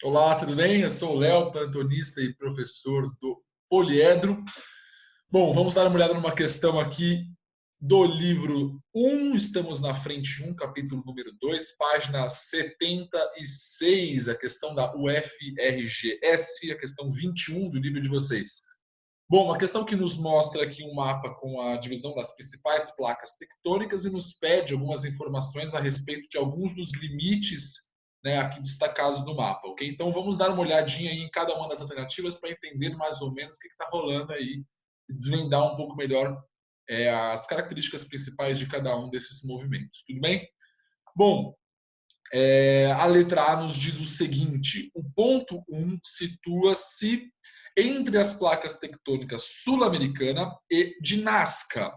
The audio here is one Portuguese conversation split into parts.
Olá, tudo bem? Eu sou o Léo, plantonista e professor do Poliedro. Bom, vamos dar uma olhada numa questão aqui do livro 1. Estamos na frente 1, capítulo número 2, página 76, a questão da UFRGS, a questão 21 do livro de vocês. Bom, uma questão que nos mostra aqui um mapa com a divisão das principais placas tectônicas e nos pede algumas informações a respeito de alguns dos limites, né, aqui destacados no mapa, ok? Então vamos dar uma olhadinha aí em cada uma das alternativas para entender mais ou menos o que está rolando aí e desvendar um pouco melhor as características principais de cada um desses movimentos, tudo bem? Bom, a letra A nos diz o seguinte: o ponto 1 situa-se entre as placas tectônicas sul-americana e de Nazca.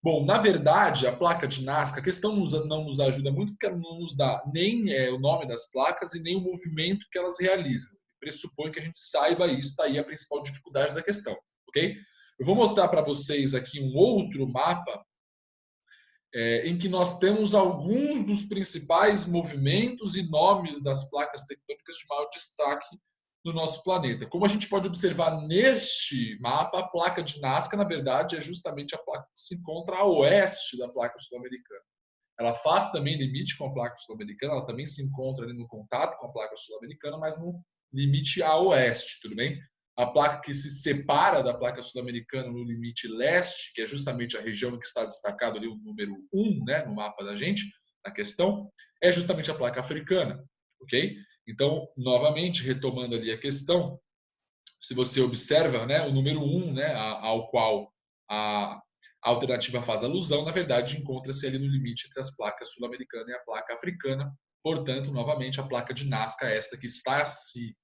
Bom, na verdade, a placa de Nazca, a questão não nos ajuda muito, porque ela não nos dá nem o nome das placas e nem o movimento que elas realizam. Pressupõe que a gente saiba isso, está aí a principal dificuldade da questão, ok? Eu vou mostrar para vocês aqui um outro mapa em que nós temos alguns dos principais movimentos e nomes das placas tectônicas de maior destaque no nosso planeta. Como a gente pode observar neste mapa, a placa de Nazca, na verdade, é justamente a placa que se encontra a oeste da placa sul-americana. Ela faz também limite com a placa sul-americana, ela também se encontra ali no contato com a placa sul-americana, mas no limite a oeste, tudo bem? A placa que se separa da placa sul-americana no limite leste, que é justamente a região que está destacado ali o número 1, né, no mapa da gente, na questão, é justamente a placa africana, ok? Então, novamente, retomando ali a questão, se você observa, né, o número 1, né, ao qual a alternativa faz alusão, na verdade, encontra-se ali no limite entre as placas sul-americana e a placa africana. Portanto, novamente, a placa de Nazca, esta que está se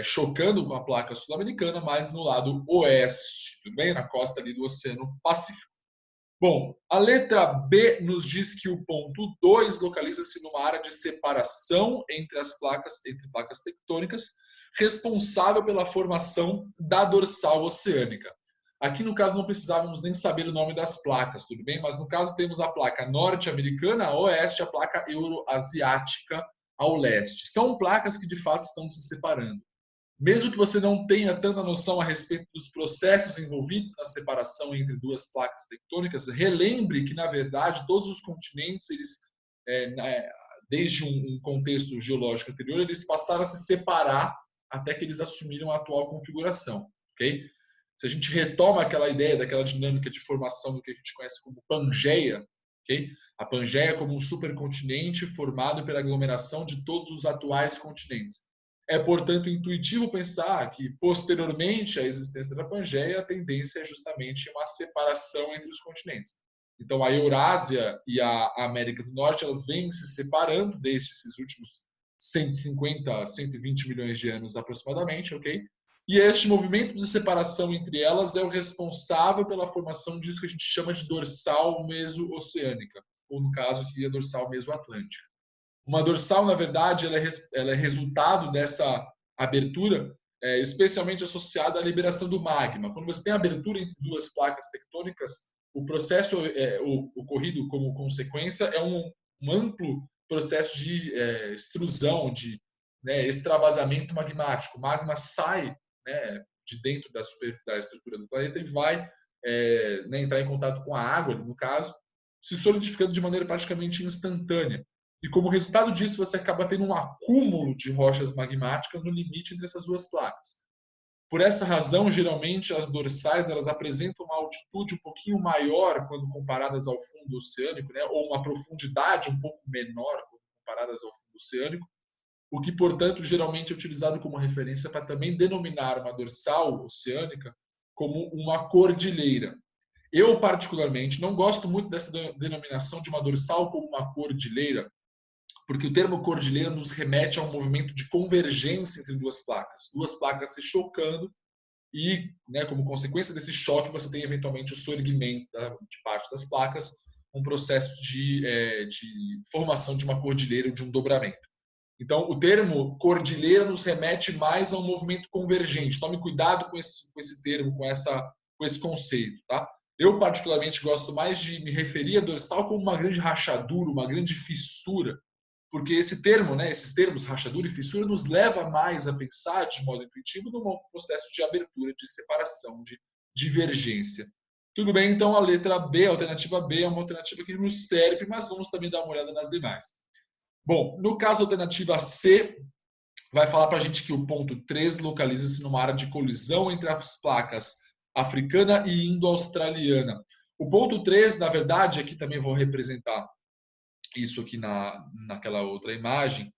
chocando com a placa sul-americana, mas no lado oeste, tudo bem? Na costa ali do Oceano Pacífico. Bom, a letra B nos diz que o ponto 2 localiza-se numa área de separação entre placas tectônicas, responsável pela formação da dorsal oceânica. Aqui, no caso, não precisávamos nem saber o nome das placas, tudo bem? Mas, no caso, temos a placa norte-americana a oeste, a placa euroasiática ao leste. São placas que, de fato, estão se separando. Mesmo que você não tenha tanta noção a respeito dos processos envolvidos na separação entre duas placas tectônicas, relembre que, na verdade, todos os continentes, eles, desde um contexto geológico anterior, eles passaram a se separar até que eles assumiram a atual configuração, ok? Se a gente retoma aquela ideia daquela dinâmica de formação do que a gente conhece como Pangeia, ok? A Pangeia como um supercontinente formado pela aglomeração de todos os atuais continentes. É, portanto, intuitivo pensar que, posteriormente à existência da Pangeia, a tendência é justamente uma separação entre os continentes. Então, a Eurásia e a América do Norte, elas vêm se separando desde esses últimos 150, 120 milhões de anos aproximadamente, ok? E este movimento de separação entre elas é o responsável pela formação disso que a gente chama de dorsal meso-oceânica, ou no caso aqui a dorsal meso-atlântica. Uma dorsal, na verdade, ela é resultado dessa abertura, especialmente associada à liberação do magma. Quando você tem abertura entre duas placas tectônicas, o processo ocorrido como consequência é um amplo processo de extrusão, de extravasamento magmático. O magma sai, né, de dentro da estrutura do planeta e vai entrar em contato com a água, no caso, se solidificando de maneira praticamente instantânea. E como resultado disso, você acaba tendo um acúmulo de rochas magmáticas no limite entre essas duas placas. Por essa razão, geralmente, as dorsais elas apresentam uma altitude um pouquinho maior quando comparadas ao fundo oceânico, né? Ou uma profundidade um pouco menor quando comparadas ao fundo oceânico, o que, portanto, geralmente é utilizado como referência para também denominar uma dorsal oceânica como uma cordilheira. Eu, particularmente, não gosto muito dessa denominação de uma dorsal como uma cordilheira, porque o termo cordilheira nos remete a um movimento de convergência entre duas placas se chocando e, né, como consequência desse choque, você tem eventualmente o soerguimento de parte das placas, um processo de formação de uma cordilheira ou de um dobramento. Então, o termo cordilheira nos remete mais a um movimento convergente. Tome cuidado com esse termo, com esse conceito, tá? Eu, particularmente, gosto mais de me referir à dorsal como uma grande rachadura, uma grande fissura, porque esse termo, né, esses termos, rachadura e fissura, nos leva mais a pensar de modo intuitivo num processo de abertura, de separação, de divergência. Tudo bem, então a letra B, a alternativa B, é uma alternativa que nos serve, mas vamos também dar uma olhada nas demais. Bom, no caso, a alternativa C vai falar para a gente que o ponto 3 localiza-se numa área de colisão entre as placas africana e indo-australiana. O ponto 3, na verdade, aqui também vou representar isso aqui naquela outra imagem.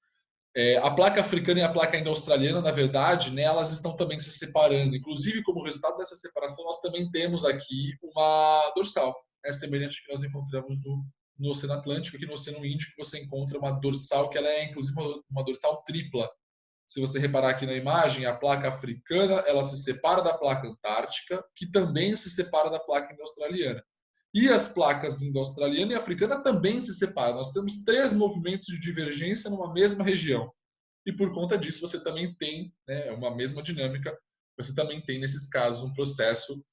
A placa africana e a placa indo-australiana, na verdade, né, elas estão também se separando. Inclusive, como resultado dessa separação, nós também temos aqui uma dorsal, semelhante ao que nós encontramos no Oceano Atlântico. Aqui no Oceano Índico você encontra uma dorsal que ela é, inclusive, uma dorsal tripla. Se você reparar aqui na imagem, a placa africana ela se separa da placa antártica, que também se separa da placa indo-australiana. E as placas indo-australiana e africana também se separam. Nós temos 3 movimentos de divergência numa mesma região. E por conta disso, você também tem, né, uma mesma dinâmica, você também tem, nesses casos, um processo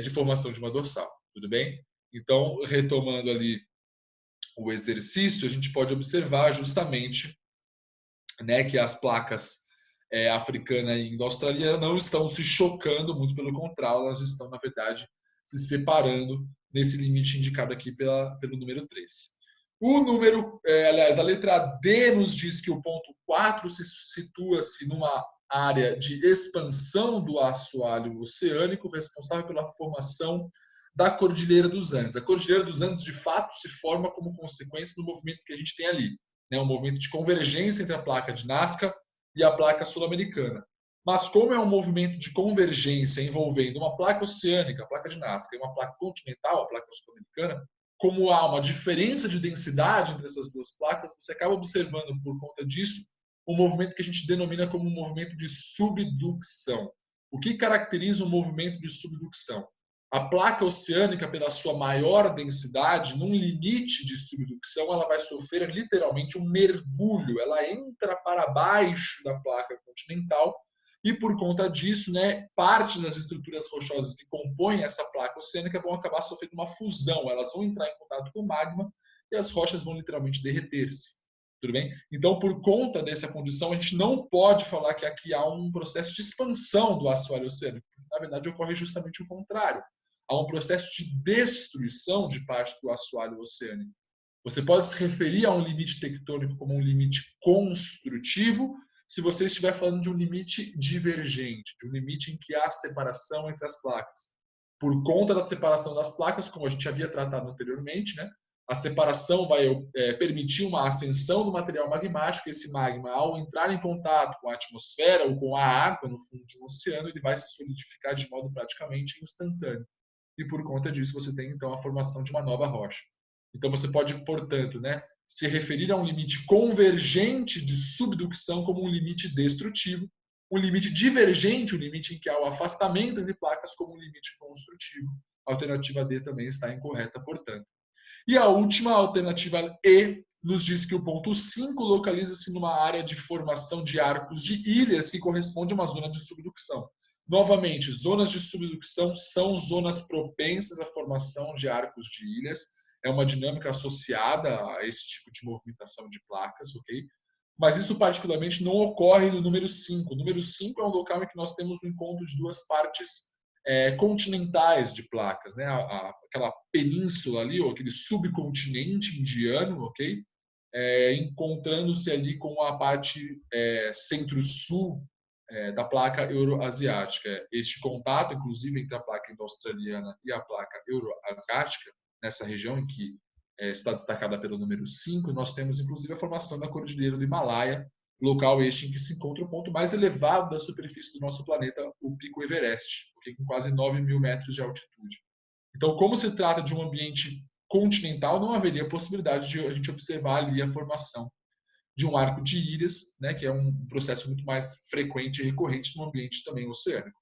de formação de uma dorsal. Tudo bem? Então, retomando ali o exercício, a gente pode observar justamente, né, que as placas africana e indo-australiana não estão se chocando, muito pelo contrário, elas estão, na verdade, se separando nesse limite indicado aqui pelo número 3. O número, aliás, a letra D nos diz que o ponto 4 situa-se numa área de expansão do assoalho oceânico, responsável pela formação da Cordilheira dos Andes. A Cordilheira dos Andes, de fato, se forma como consequência do movimento que a gente tem ali, né? Um movimento de convergência entre a placa de Nazca e a placa sul-americana. Mas como é um movimento de convergência envolvendo uma placa oceânica, a placa de Nazca, e uma placa continental, a placa sul-americana, como há uma diferença de densidade entre essas duas placas, você acaba observando, por conta disso, um movimento que a gente denomina como um movimento de subducção. O que caracteriza um movimento de subducção? A placa oceânica, pela sua maior densidade, num limite de subducção, ela vai sofrer literalmente um mergulho. Ela entra para baixo da placa continental e, por conta disso, né, parte das estruturas rochosas que compõem essa placa oceânica vão acabar sofrendo uma fusão. Elas vão entrar em contato com o magma e as rochas vão literalmente derreter-se. Tudo bem? Então, por conta dessa condição, a gente não pode falar que aqui há um processo de expansão do assoalho oceânico. Na verdade, ocorre justamente o contrário. Há um processo de destruição de parte do assoalho oceânico. Você pode se referir a um limite tectônico como um limite construtivo, se você estiver falando de um limite divergente, de um limite em que há separação entre as placas. Por conta da separação das placas, como a gente havia tratado anteriormente, né, a separação vai permitir uma ascensão do material magmático. Esse magma, ao entrar em contato com a atmosfera ou com a água no fundo de um oceano, ele vai se solidificar de modo praticamente instantâneo. E por conta disso você tem então a formação de uma nova rocha. Então você pode, portanto, né, se referir a um limite convergente de subducção como um limite destrutivo, um limite divergente, um limite em que há o afastamento entre placas, como um limite construtivo. A alternativa D também está incorreta, portanto. E a última, a alternativa E, nos diz que o ponto 5 localiza-se numa área de formação de arcos de ilhas que corresponde a uma zona de subducção. Novamente, zonas de subducção são zonas propensas à formação de arcos de ilhas. É uma dinâmica associada a esse tipo de movimentação de placas, ok? Mas isso particularmente não ocorre no número 5. O número 5 é um local em que nós temos o encontro de duas partes continentais de placas, né? Aquela península ali, ou aquele subcontinente indiano, ok? Encontrando-se ali com a parte centro-sul da placa euroasiática. Este contato, inclusive, entre a placa indo-australiana e a placa euroasiática, nessa região em que está destacada pelo número 5, nós temos, inclusive, a formação da Cordilheira do Himalaia, local este em que se encontra o ponto mais elevado da superfície do nosso planeta, o Pico Everest, com quase 9.000 metros de altitude. Então, como se trata de um ambiente continental, não haveria possibilidade de a gente observar ali a formação de um arco de ilhas, né, que é um processo muito mais frequente e recorrente no ambiente também oceânico.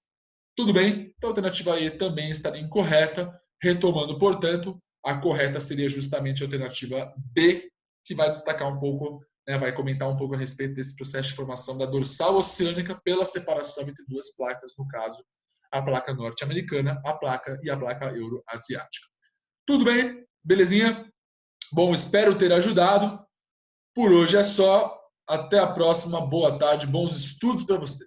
Tudo bem? Então, a alternativa E também estaria incorreta. Retomando, portanto, a correta seria justamente a alternativa B, que vai destacar um pouco, né, vai comentar um pouco a respeito desse processo de formação da dorsal oceânica pela separação entre duas placas, no caso, a placa norte-americana, a placa euroasiática. Tudo bem? Belezinha? Bom, espero ter ajudado. Por hoje é só. Até a próxima. Boa tarde, bons estudos para você.